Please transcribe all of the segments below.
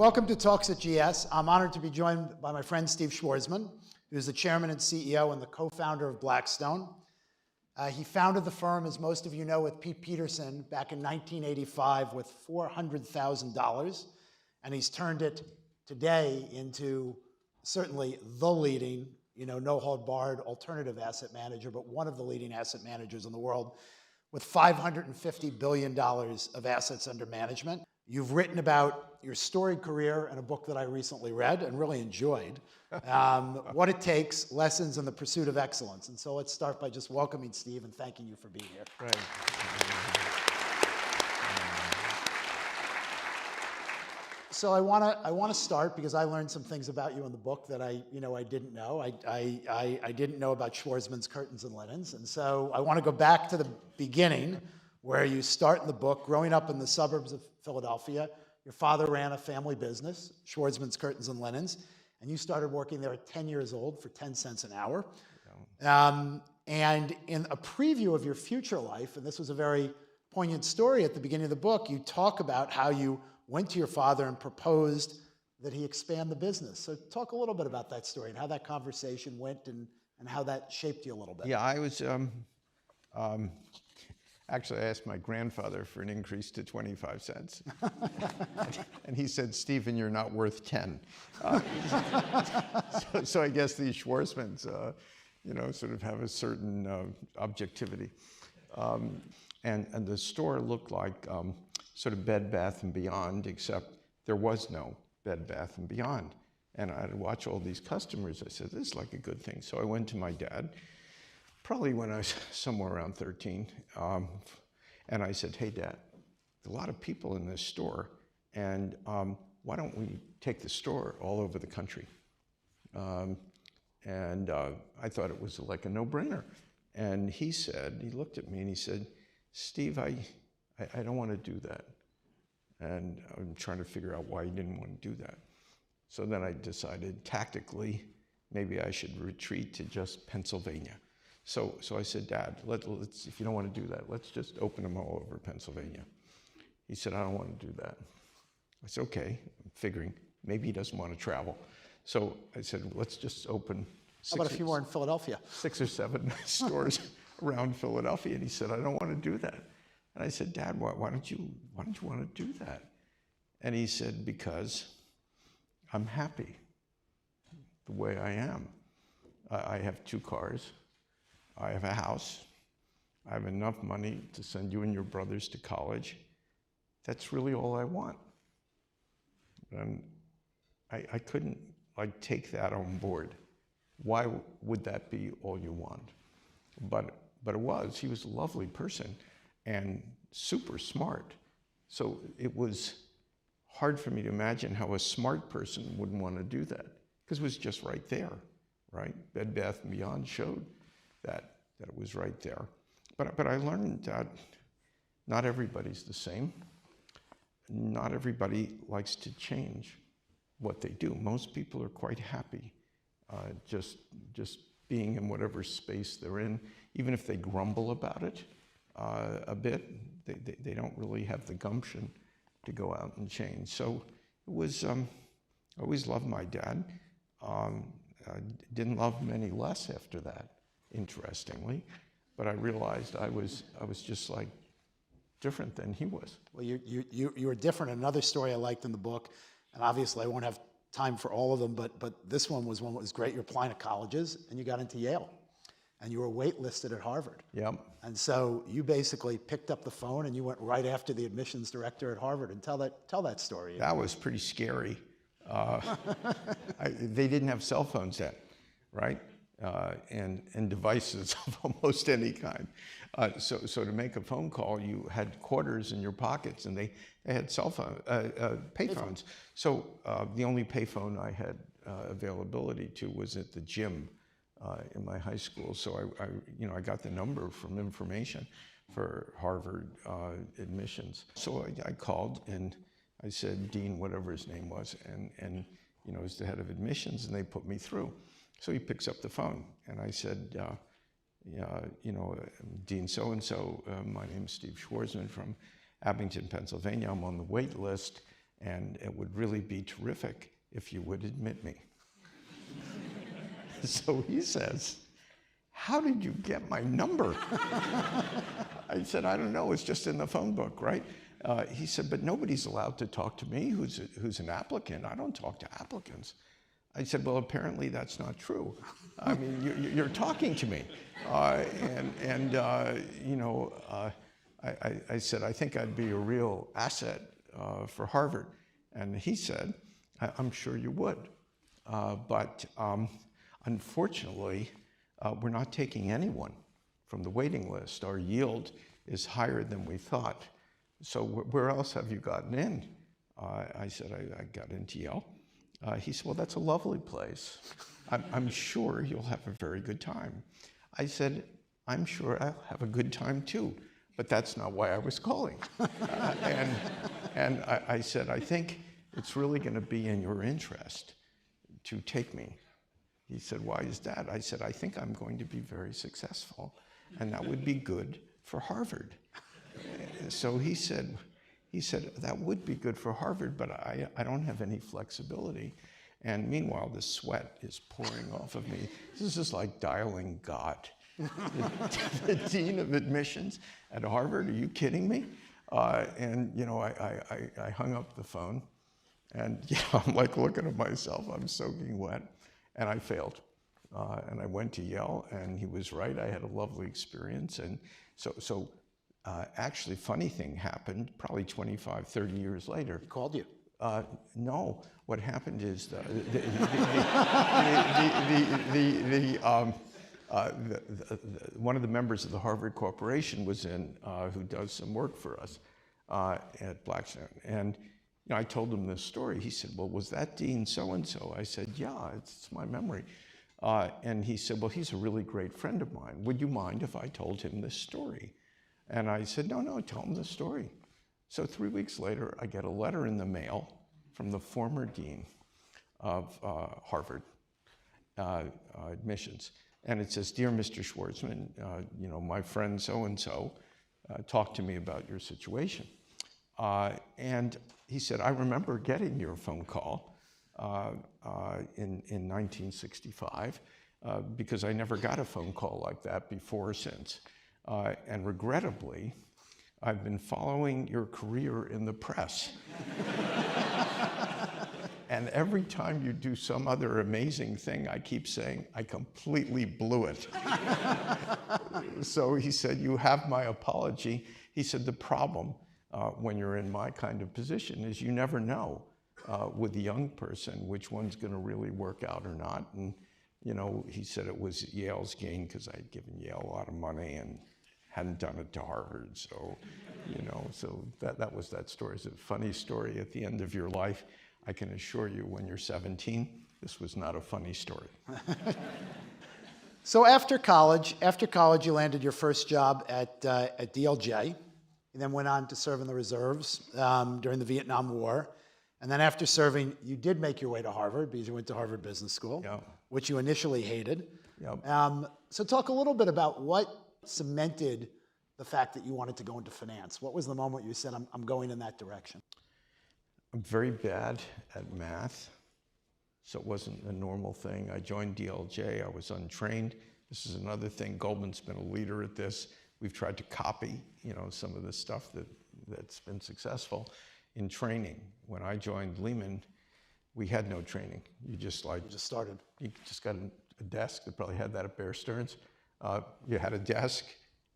Welcome to Talks at GS. I'm honored to be joined by my friend Steve Schwarzman, who's the chairman and CEO and the co-founder of Blackstone. He founded the firm, as most of you know, with Pete Peterson back in 1985 with $400,000, and he's turned it today into certainly the leading, no-hold-barred alternative asset manager, but one of the leading asset managers in the world with $550 billion of assets under management. You've written about your storied career in a book that I recently read and really enjoyed, What It Takes, Lessons in the Pursuit of Excellence. And so let's start by just welcoming Steve and thanking you for being here. Right. So I want to start because I learned some things about you in the book that I didn't know. I didn't know about Schwarzman's curtains and linens, and so I want to go back to the beginning, where you start in the book. Growing up in the suburbs of Philadelphia, your father ran a family business, Schwarzman's Curtains and Linens, and you started working there at 10 years old for 10 cents an hour. And in a preview of your future life, and this was a very poignant story at the beginning of the book, you talk about how you went to your father and proposed that he expand the business. So talk a little bit about that story and how that conversation went and how that shaped you a little bit. Yeah, I was, actually I asked my grandfather for an increase to 25 cents. And he said, "Stephen, you're not worth 10. So I guess these Schwarzmans, sort of have a certain objectivity. And the store looked like sort of Bed Bath & Beyond, except there was no Bed Bath & Beyond. And I'd watch all these customers. I said, this is like a good thing. So I went to my dad, probably when I was somewhere around 13, and I said, "Hey, Dad, there's a lot of people in this store, and why don't we take the store all over the country?" And I thought it was like a no-brainer. And he looked at me and he said, "Steve, I don't want to do that." And I'm trying to figure out why he didn't want to do that. So then I decided tactically, maybe I should retreat to just Pennsylvania. So I said, "Dad, let's, if you don't want to do that, let's just open them all over Pennsylvania." He said, "I don't want to do that." I said, "Okay," I'm figuring maybe he doesn't want to travel. So I said, "Let's just open How about a few more in Philadelphia? 6 or 7 stores around Philadelphia." And he said, "I don't want to do that." And I said, "Dad, why don't you want to do that?" And he said, "Because I'm happy the way I am. I have 2 cars. I have a house. I have enough money to send you and your brothers to college. That's really all I want." And I couldn't take that on board. Why would that be all you want? But it was. He was a lovely person and super smart. So it was hard for me to imagine how a smart person wouldn't want to do that, because it was just right there, right? Bed Bath & Beyond showed that it was right there. But I learned that not everybody's the same. Not everybody likes to change what they do. Most people are quite happy just being in whatever space they're in. Even if they grumble about it a bit, they don't really have the gumption to go out and change. So it was, I always loved my dad. I didn't love him any less after that, interestingly. But I realized I was just like different than he was. Well, you were different. Another story I liked in the book, and obviously I won't have time for all of them, but this one was one that was great. You were applying to colleges, and you got into Yale, and you were waitlisted at Harvard. Yep. And so you basically picked up the phone and you went right after the admissions director at Harvard. And tell that story. That was pretty scary. They didn't have cell phones then, right? And devices of almost any kind. So to make a phone call, you had quarters in your pockets, and they had cell phone payphones. So the only payphone I had availability to was at the gym in my high school. So I got the number from information for Harvard admissions. So I called and I said, "Dean," whatever his name was, and was the head of admissions, and they put me through. So he picks up the phone, and I said, "Dean so-and-so, my name's Steve Schwarzman from Abington, Pennsylvania. I'm on the wait list, and it would really be terrific if you would admit me. So he says, how did you get my number? I said, I don't know, it's just in the phone book, right? He said, but nobody's allowed to talk to me who's an applicant. I don't talk to applicants. I said, well, apparently that's not true. I mean, you're talking to me. I said, I think I'd be a real asset for Harvard. And he said, I'm sure you would. But unfortunately, we're not taking anyone from the waiting list. Our yield is higher than we thought. So where else have you gotten in? I said, I got into Yale. He said, well, that's a lovely place. I'm sure you'll have a very good time. I said, I'm sure I'll have a good time too, but that's not why I was calling. And I said, I think it's really going to be in your interest to take me. He said, why is that? I said, I think I'm going to be very successful, and that would be good for Harvard. So he said, that would be good for Harvard, but I don't have any flexibility. And meanwhile, the sweat is pouring off of me. This is like dialing God. The dean of admissions at Harvard, are you kidding me? And I hung up the phone, and I'm like looking at myself, I'm soaking wet, and I failed. And I went to Yale, and he was right. I had a lovely experience. And so actually, funny thing happened probably 25, 30 years later. He called you? No. What happened is one of the members of the Harvard Corporation was in, who does some work for us at Blackstone. And I told him this story. He said, well, was that Dean so-and-so? I said, yeah, it's my memory. And he said, well, he's a really great friend of mine. Would you mind if I told him this story? And I said, no, tell him the story. So 3 weeks later, I get a letter in the mail from the former dean of Harvard admissions. And it says, dear Mr. Schwarzman, my friend so-and-so talked to me about your situation. And he said, I remember getting your phone call in 1965 because I never got a phone call like that before or since. And regrettably, I've been following your career in the press. And every time you do some other amazing thing, I keep saying, I completely blew it. So he said, you have my apology. He said, the problem when you're in my kind of position is you never know with a young person which one's going to really work out or not. And, he said it was Yale's gain because I had given Yale a lot of money and hadn't done it to Harvard. So, so that was that story. It's a funny story at the end of your life. I can assure you when you're 17, this was not a funny story. So after college, you landed your first job at DLJ. You then went on to serve in the reserves during the Vietnam War. And then after serving, you did make your way to Harvard because you went to Harvard Business School, which you initially hated. So talk a little bit about what cemented the fact that you wanted to go into finance. What was the moment you said, I'm going in that direction? I'm very bad at math, so it wasn't a normal thing. I joined DLJ, I was untrained. This is another thing, Goldman's been a leader at this. We've tried to copy, some of the stuff that's been successful in training. When I joined Lehman, we had no training. You just started. You just got a desk that probably had that at Bear Stearns. You had a desk,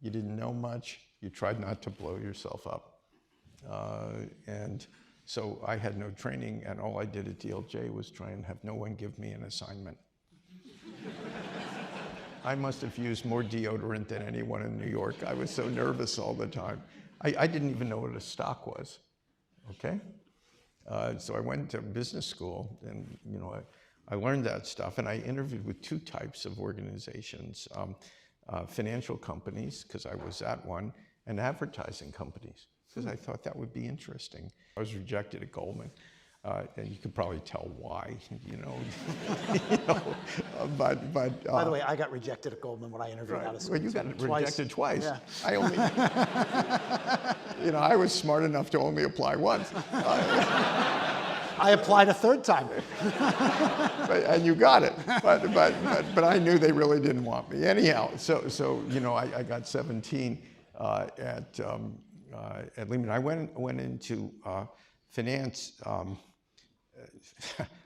you didn't know much, you tried not to blow yourself up. And so I had no training, and all I did at DLJ was try and have no one give me an assignment. I must have used more deodorant than anyone in New York. I was so nervous all the time. I didn't even know what a stock was, okay? So I went to business school, and I learned that stuff, and I interviewed with two types of organizations, financial companies, because I was at one, and advertising companies, because I thought that would be interesting. I was rejected at Goldman. And you could probably tell why, you know. You know, but By the way, I got rejected at Goldman when I interviewed out of school. well, you got rejected twice. Yeah. I only, you know, I was smart enough to only apply once. I applied a third time. And you got it. But I knew they really didn't want me. Anyhow, so you know, I got 17 at Lehman. I went into finance.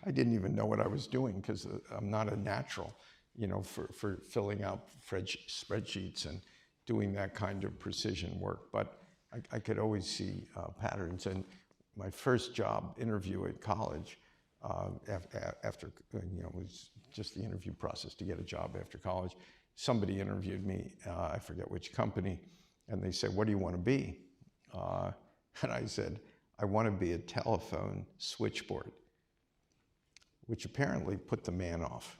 I didn't even know what I was doing because I'm not a natural, you know, for filling out spreadsheets and doing that kind of precision work. But I could always see patterns. And my first job interview at college, after, you know, it was just the interview process to get a job after college. Somebody interviewed me, I forget which company, and they said, "What do you want to be?" And I said, "I want to be a telephone switchboard," which apparently put the man off.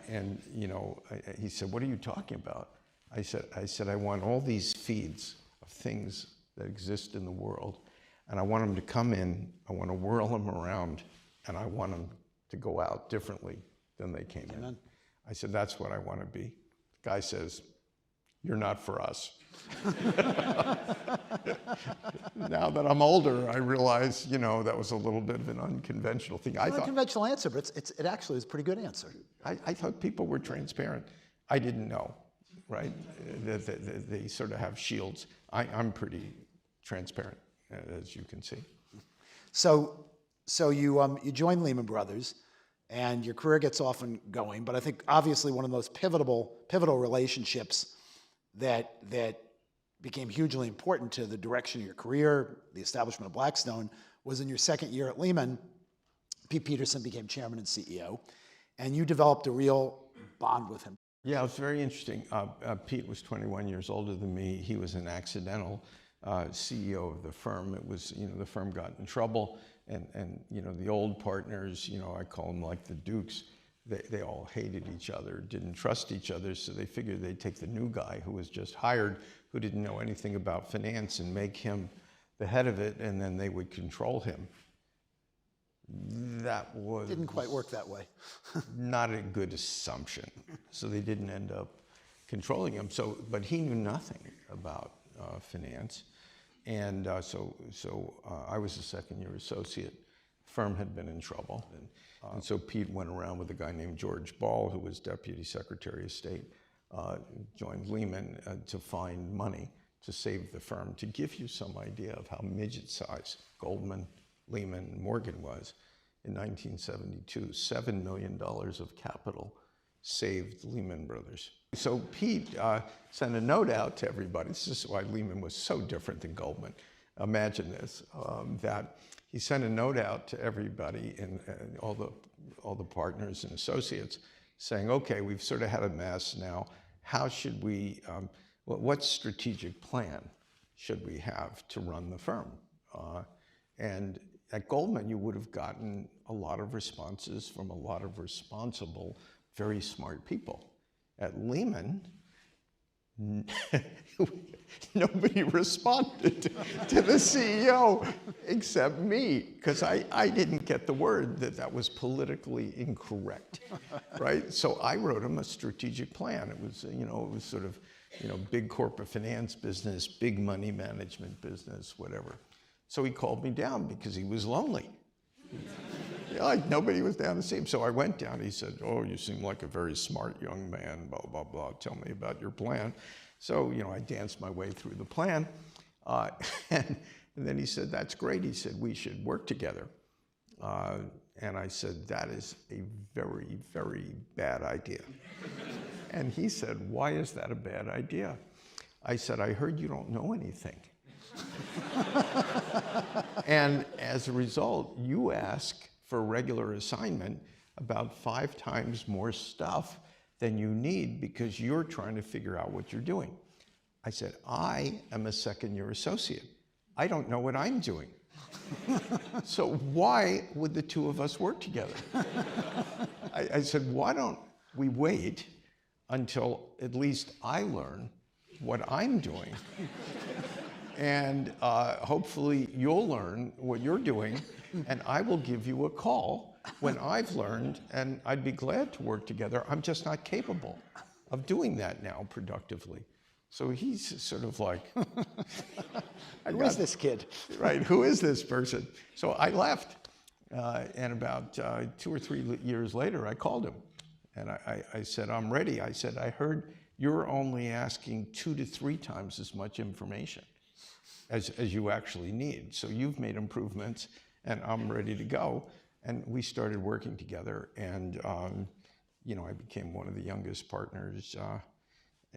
And you know, he said, "What are you talking about?" I said, "I want all these feeds of things that exist in the world, and I want them to come in, I want to whirl them around, and I want them to go out differently than they came in." I said, "That's what I want to be." The guy says, "You're not for us." Now that I'm older, I realize, you know, that was a little bit of an unconventional thing. It's not a conventional answer, but it actually is a pretty good answer. I thought people were transparent. I didn't know, right? They sort of have shields. I'm pretty transparent, as you can see. So you join Lehman Brothers, and your career gets off and going. But I think obviously one of the most pivotal relationships that became hugely important to the direction of your career, the establishment of Blackstone, was in your second year at Lehman. Pete Peterson became chairman and CEO, and you developed a real bond with him. Yeah, it was very interesting. Pete was 21 years older than me. He was an accidental CEO of the firm. It was, you know, the firm got in trouble, and you know, the old partners, you know, I call them like the Dukes, they all hated each other, didn't trust each other, so they figured they'd take the new guy who was just hired, who didn't know anything about finance, and make him the head of it, and then they would control him. That was... Didn't quite work that way. Not a good assumption. So they didn't end up controlling him. But he knew nothing about finance. And so I was a second-year associate. Firm had been in trouble. And so Pete went around with a guy named George Ball, who was Deputy Secretary of State, joined Lehman to find money to save the firm. To give you some idea of how midget-sized Goldman, Lehman, Morgan was, in 1972, $7 million of capital saved Lehman Brothers. So Pete sent a note out to everybody. This is why Lehman was so different than Goldman. Imagine this, that he sent a note out to everybody and all the partners and associates saying, okay, we've sort of had a mess now. How should we, what strategic plan should we have to run the firm? And at Goldman, you would have gotten a lot of responses from a lot of responsible, very smart people. At Lehman, nobody responded to the CEO except me, because I didn't get the word that that was politically incorrect, right? So I wrote him a strategic plan. It was, you know, it was sort of, you know, big corporate finance business, big money management business, whatever. So he called me down because he was lonely. Yeah, like nobody was down to see him. So I went down. He said, oh, you seem like a very smart young man, blah, blah, blah. Tell me about your plan. So, you know, I danced my way through the plan. And then he said, that's great. He said, we should work together. And I said, that is a very, very bad idea. And he said, why is that a bad idea? I said, I heard you don't know anything. And as a result, you ask for a regular assignment about 5 times more stuff than you need because you're trying to figure out what you're doing. I said, I am a second-year associate. I don't know what I'm doing. So why would the two of us work together? I said, why don't we wait until at least I learn what I'm doing? And hopefully you'll learn what you're doing, and I will give you a call when I've learned, and I'd be glad to work together. I'm just not capable of doing that now productively. So he's sort of like, Who is this kid? right, who is this person? So I left, and about 2 or 3 years later, I called him, and I said, I'm ready. I said, I heard you're only asking 2 to 3 times as much information as you actually need. So you've made improvements, and I'm ready to go. And we started working together, and you know, I became one of the youngest partners,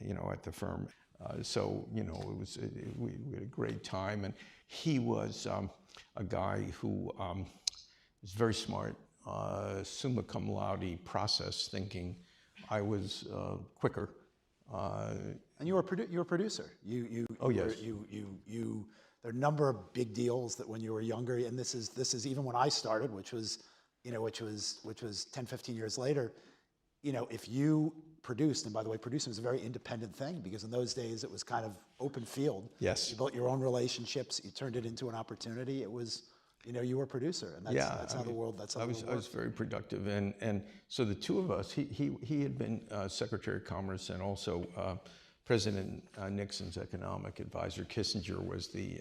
you know, at the firm. So, you know, we had a great time, and he was a guy who was very smart, summa cum laude, process thinking. I was quicker. And you were a producer. Oh, yes. There are a number of big deals that when you were younger, and this is even when I started, which was 10, 15 years later. You know, if you produced, and by the way, producing was a very independent thing, because in those days it was kind of open field. Yes. You built your own relationships, you turned it into an opportunity. It was, you know, you were a producer, and that's how the world worked. I was very productive, and so the two of us, he had been Secretary of Commerce and also President Nixon's economic advisor. Kissinger was the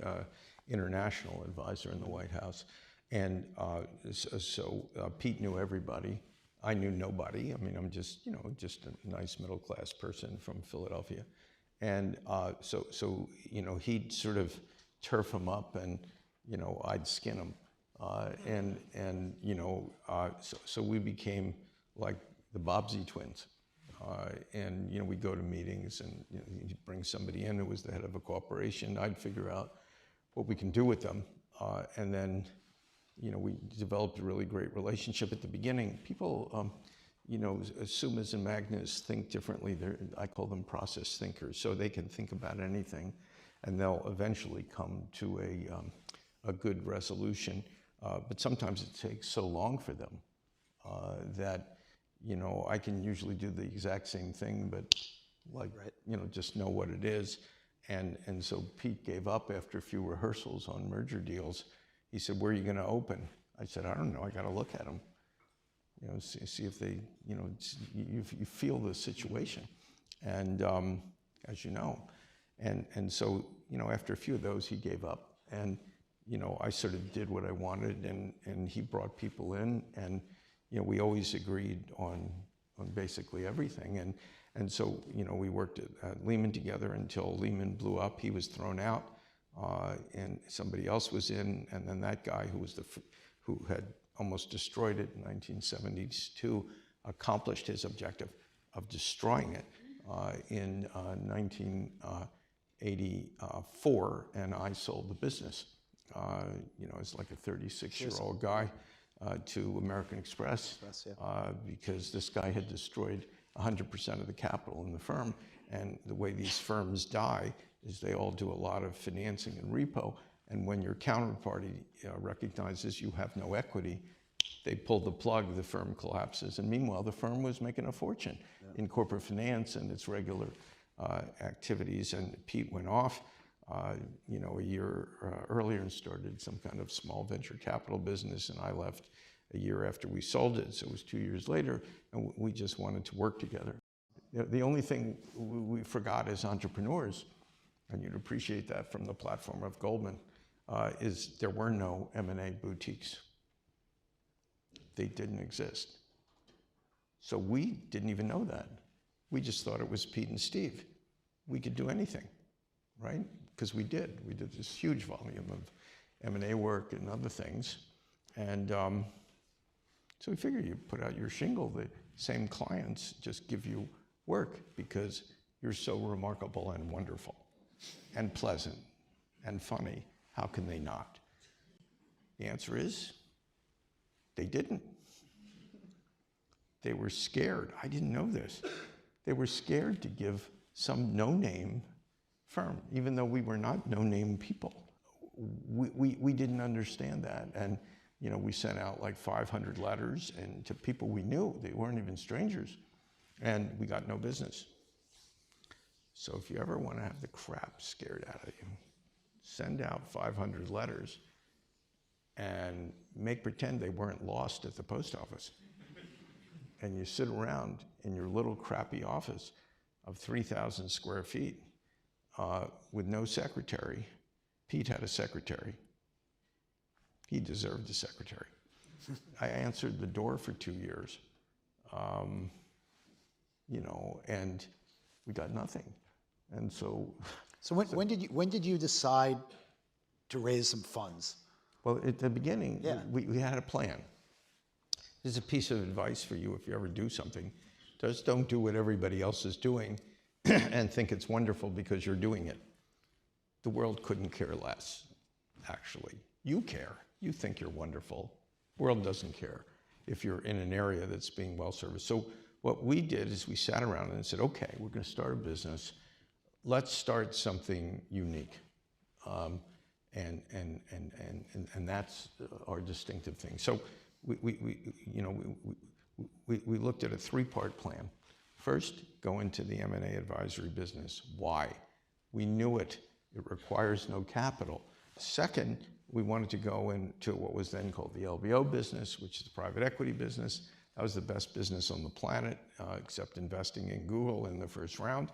international advisor in the White House, and so Pete knew everybody. I knew nobody. I mean, I'm just, you know, just a nice middle-class person from Philadelphia. And so, you know, he'd sort of turf him up, and, you know, I'd skin him. And you know, so we became like the Bobbsey twins. And, you know, we'd go to meetings, and, you know, he'd bring somebody in who was the head of a corporation. I'd figure out what we can do with them. And then, you know, we developed a really great relationship at the beginning. People, you know, Sumas and Magnus think differently. I call them process thinkers, so they can think about anything, and they'll eventually come to a good resolution. But sometimes it takes so long for them that, you know, I can usually do the exact same thing, but like, you know, just know what it is. And so Pete gave up after a few rehearsals on merger deals. He said, "Where are you going to open?" I said, "I don't know. I got to look at them. You know, see if they, you know, you feel the situation." And as you know, and so, you know, after a few of those, he gave up, and, you know, I sort of did what I wanted, and he brought people in, and, you know, we always agreed on basically everything, and so, you know, we worked at Lehman together until Lehman blew up. He was thrown out. And somebody else was in, and then that guy who had almost destroyed it in 1972 accomplished his objective of destroying it in 1984, and I sold the business. You know, as like a 36-year-old guy to American Express, because this guy had destroyed 100% of the capital in the firm, and the way these firms die is they all do a lot of financing and repo, and when your counterparty recognizes you have no equity, they pull the plug, the firm collapses, and meanwhile the firm was making a fortune in corporate finance and its regular activities. And Pete went off, you know, a year earlier and started some kind of small venture capital business, and I left a year after we sold it, so it was 2 years later, and we just wanted to work together. The only thing we forgot as entrepreneurs, and you'd appreciate that from the platform of Goldman, is there were no M&A boutiques. They didn't exist. So we didn't even know that. We just thought it was Pete and Steve. We could do anything, right? Because we did. We did this huge volume of M&A work and other things. And so we figured you put out your shingle, the same clients just give you work because you're so remarkable and wonderful and pleasant and funny. How can they not? The answer is they didn't. They were scared. I didn't know this. They were scared to give some no-name firm, even though we were not no-name people. We didn't understand that. And, you know, we sent out like 500 letters and to people we knew. They weren't even strangers. And we got no business. So if you ever want to have the crap scared out of you, send out 500 letters and make pretend they weren't lost at the post office. And you sit around in your little crappy office of 3,000 square feet with no secretary. Pete had a secretary. He deserved a secretary. I answered the door for 2 years, you know, and we got nothing. And so. So when did you decide to raise some funds? Well, at the beginning, Yeah. we had a plan. This is a piece of advice for you if you ever do something. Just don't do what everybody else is doing and think it's wonderful because you're doing it. The world couldn't care less, actually. You care. You think you're wonderful. The world doesn't care if you're in an area that's being well serviced. So what we did is we sat around and said, okay, we're going to start a business. Let's start something unique. And that's our distinctive thing. So we looked at a three-part plan. First, go into the M&A advisory business. Why? We knew it. It requires no capital. Second, we wanted to go into what was then called the LBO business, which is the private equity business. That was the best business on the planet, except investing in Google in the first round.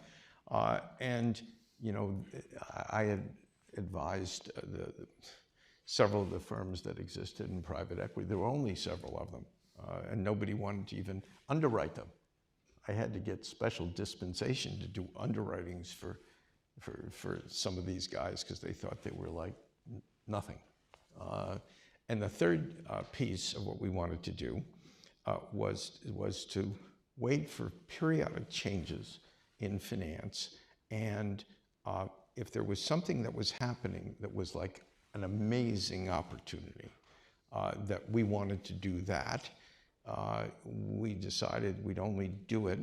And you know, I had advised several of the firms that existed in private equity. There were only several of them, and nobody wanted to even underwrite them. I had to get special dispensation to do underwritings for some of these guys because they thought they were like nothing. And the third piece of what we wanted to do was to wait for periodic changes in finance, and if there was something that was happening that was like an amazing opportunity, that we wanted to do that, we decided we'd only do it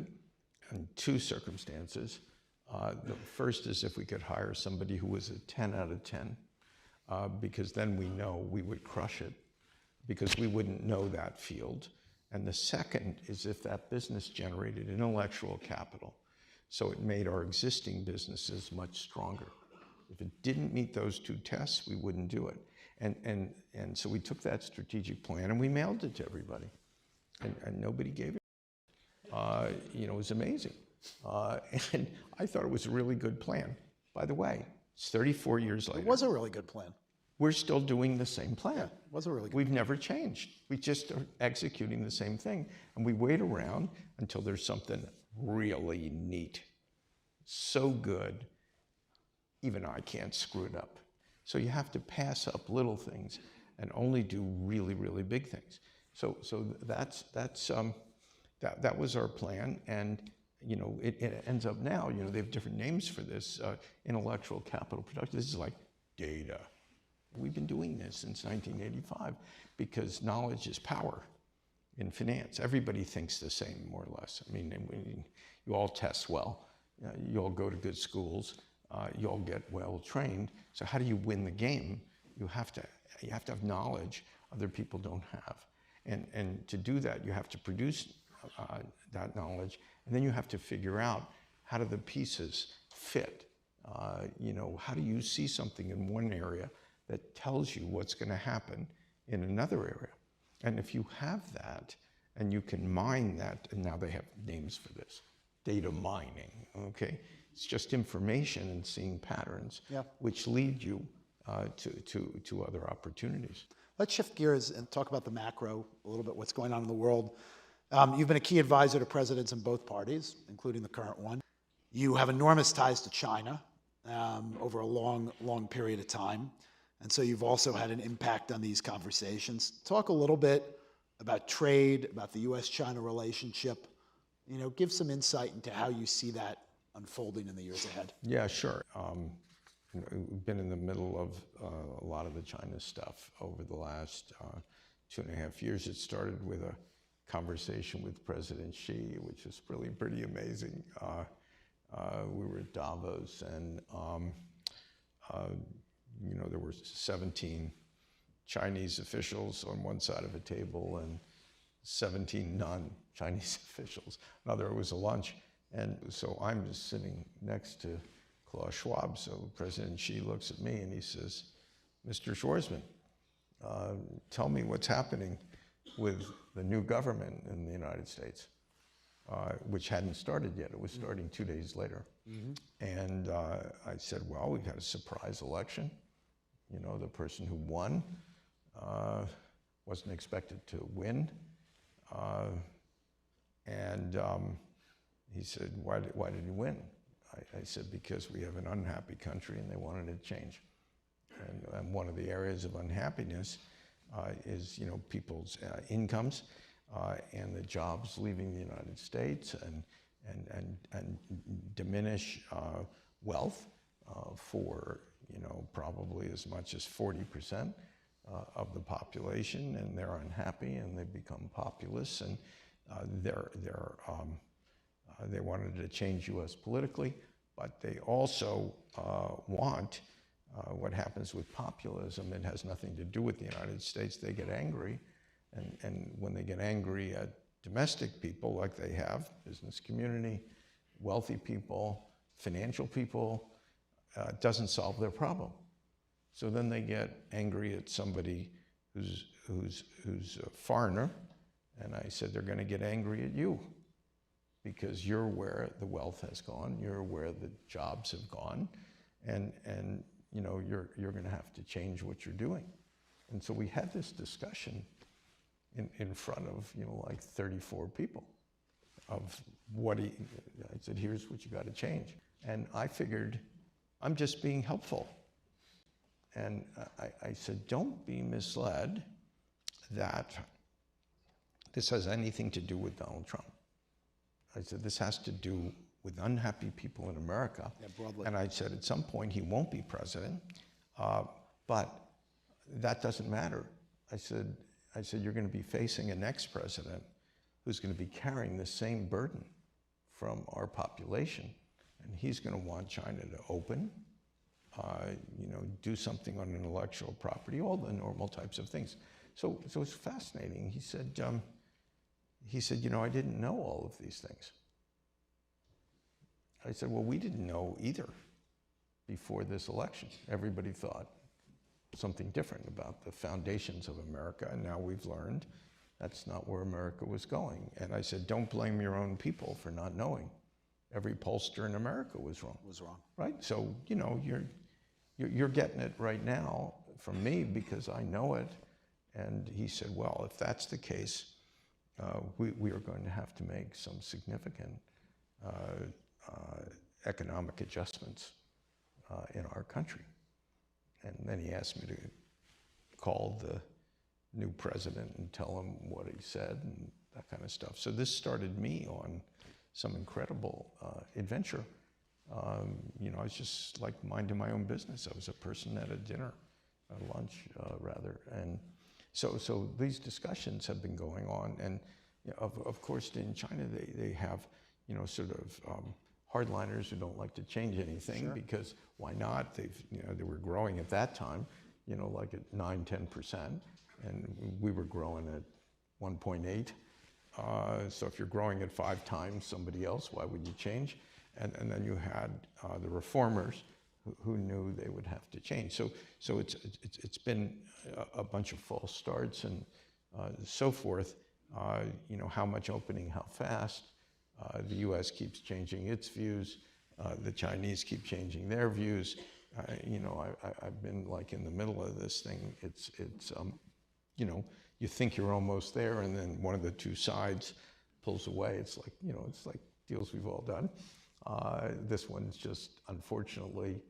in two circumstances. The first is if we could hire somebody who was a 10 out of 10, because then we know we would crush it, because we wouldn't know that field. And the second is if that business generated intellectual capital, so it made our existing businesses much stronger. If it didn't meet those two tests, we wouldn't do it. And so we took that strategic plan and we mailed it to everybody. And nobody gave it. You know, it was amazing. And I thought it was a really good plan. By the way, it's 34 years later. It was a really good plan. We're still doing the same plan. Yeah, it was a really good We've never changed. We just are executing the same thing. And we wait around until there's something really neat. So good, even I can't screw it up. So you have to pass up little things and only do really, really big things. So that was our plan. And you know, it ends up now, you know, they have different names for this, intellectual capital production. This is like data. We've been doing this since 1985 because knowledge is power in finance. Everybody thinks the same, more or less. I mean, you all test well. You all go to good schools. You all get well trained. So how do you win the game? You have to have knowledge other people don't have. And to do that, you have to produce that knowledge. And then you have to figure out how do the pieces fit. You know, how do you see something in one area that tells you what's going to happen in another area? And if you have that, and you can mine that, and now they have names for this, data mining, okay? It's just information and seeing patterns, yeah, which lead you to other opportunities. Let's shift gears and talk about the macro, a little bit what's going on in the world. You've been a key advisor to presidents in both parties, including the current one. You have enormous ties to China over a long, long period of time. And so you've also had an impact on these conversations. Talk a little bit about trade, about the US-China relationship. You know, give some insight into how you see that unfolding in the years ahead. Yeah, sure. We've been in the middle of a lot of the China stuff over the last 2.5 years. It started with a conversation with President Xi, which was really pretty amazing. We were at Davos, and you know, there were 17 Chinese officials on one side of a table and 17 non-Chinese officials. Another was a lunch. And so I'm just sitting next to Klaus Schwab. So President Xi looks at me and he says, Mr. Schwarzman, tell me what's happening with the new government in the United States, which hadn't started yet. It was starting 2 days later. And I said, well, we've had a surprise election. You know, the person who won wasn't expected to win. He said, why did he win? I said, because we have an unhappy country and they wanted to change. And one of the areas of unhappiness is, you know, people's incomes and the jobs leaving the United States and diminish wealth for, you know, probably as much as 40% of the population, and they're unhappy and they become populist, and they wanted to change U.S. politically, but they also want what happens with populism. It has nothing to do with the United States. They get angry, and when they get angry at domestic people like they have, business community, wealthy people, financial people, it doesn't solve their problem. So then they get angry at somebody who's a foreigner, and I said they're going to get angry at you because you're where the wealth has gone, you're where the jobs have gone, and you know, you're going to have to change what you're doing. And so we had this discussion in front of, you know, like 34 people of I said, here's what you got to change. And I figured I'm just being helpful. And I said, don't be misled that this has anything to do with Donald Trump. I said, this has to do with unhappy people in America. Yeah, broadly. And I said, at some point he won't be president, but that doesn't matter. I said, you're going to be facing a next president who's going to be carrying the same burden from our population. And he's going to want China to open, you know, do something on intellectual property, all the normal types of things. So it's fascinating. He said, you know, I didn't know all of these things. I said, well, we didn't know either before this election. Everybody thought something different about the foundations of America, and now we've learned that's not where America was going. And I said, don't blame your own people for not knowing. Every pollster in America was wrong. Right? So, you know, you're getting it right now from me because I know it. And he said, well, if that's the case, we are going to have to make some significant economic adjustments in our country. And then he asked me to call the new president and tell him what he said and that kind of stuff. So this started me on some incredible adventure. You know, I was just like minding my own business. I was a person at a dinner, a lunch rather. And so these discussions have been going on. And you know, of course, in China, they have, you know, sort of hardliners who don't like to change anything. Sure. Because why not? They were growing at that time, you know, like at 9-10%, and we were growing at 1.8. So if you're growing at 5 times somebody else, why would you change? And then you had the reformers who knew they would have to change. So it's been a bunch of false starts and so forth. You know, how much opening, how fast. The U.S. keeps changing its views. The Chinese keep changing their views. You know, I've been like in the middle of this thing. It's you know, you think you're almost there, and then one of the two sides pulls away. It's like, you know, it's like deals we've all done. This one's just unfortunately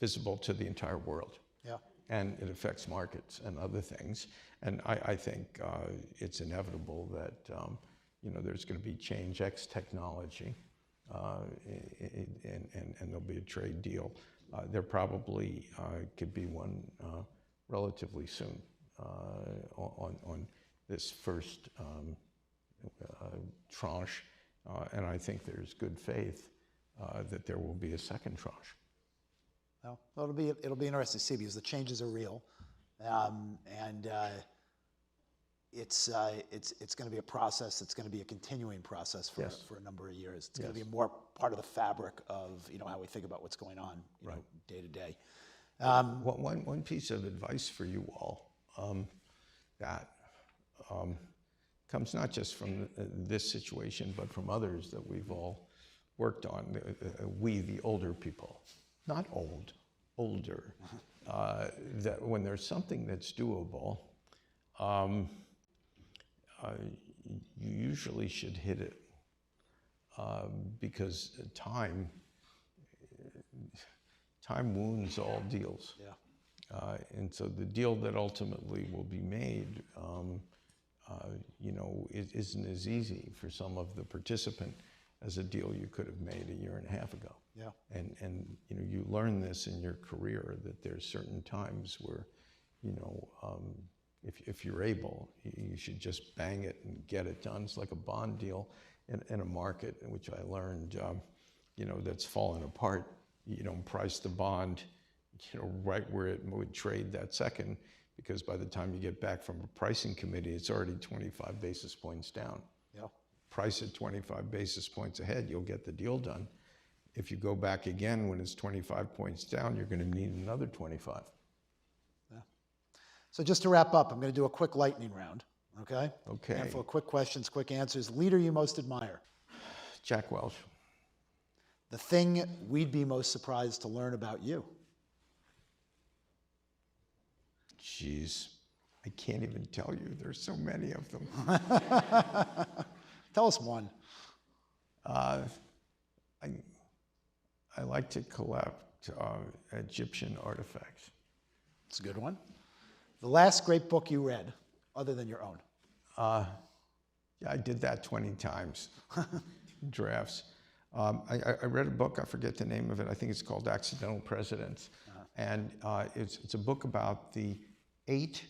visible to the entire world. Yeah. And it affects markets and other things. And I think it's inevitable that you know, there's going to be change, X technology, and there'll be a trade deal. There probably could be one relatively soon on this first tranche, and I think there's good faith that there will be a second tranche. Well, it'll be interesting to see because the changes are real, and it's going to be a process. It's going to be a continuing process for Yes. for a number of years. It's going to Yes. be more part of the fabric of how we think about what's going on day to day. One piece of advice for you all that comes not just from this situation, but from others that we've all worked on. We, the older people, not old, older, that when there's something that's doable, you usually should hit it because time wounds all deals. Yeah. And so the deal that ultimately will be made, it isn't as easy for some of the participant as a deal you could have made a year and a half ago. Yeah. And you learn this in your career, that there's certain times where, if you're able, you should just bang it and get it done. It's like a bond deal in a market, in which I learned, that's fallen apart. You don't price the bond, right where it would trade that second, because by the time you get back from a pricing committee, it's already 25 basis points down. Yeah. Price it 25 basis points ahead, you'll get the deal done. If you go back again when it's 25 points down, you're going to need another 25. Yeah. So just to wrap up, I'm going to do a quick lightning round. Okay. Okay. Handful of quick questions, quick answers. Leader you most admire? Jack Welch. The thing we'd be most surprised to learn about you? Jeez, I can't even tell you. There's so many of them. Tell us one. I like to collect Egyptian artifacts. It's a good one. The last great book you read, other than your own? Yeah, I did that 20 times. Drafts. I read a book, I forget the name of it. I think it's called Accidental Presidents. And it's a book about the 8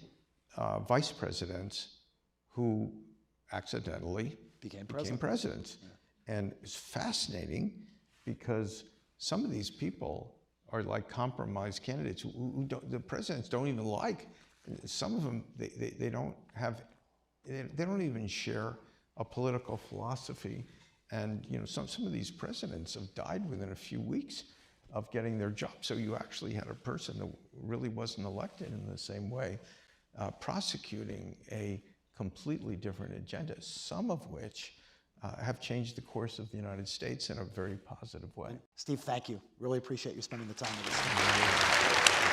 vice presidents who accidentally became presidents. Yeah. And it's fascinating because some of these people are like compromised candidates who the presidents don't even like. Some of them, they don't even share a political philosophy. And some of these presidents have died within a few weeks of getting their job. So you actually had a person that really wasn't elected in the same way, prosecuting a completely different agenda, some of which have changed the course of the United States in a very positive way. Steve, thank you. Really appreciate you spending the time with us.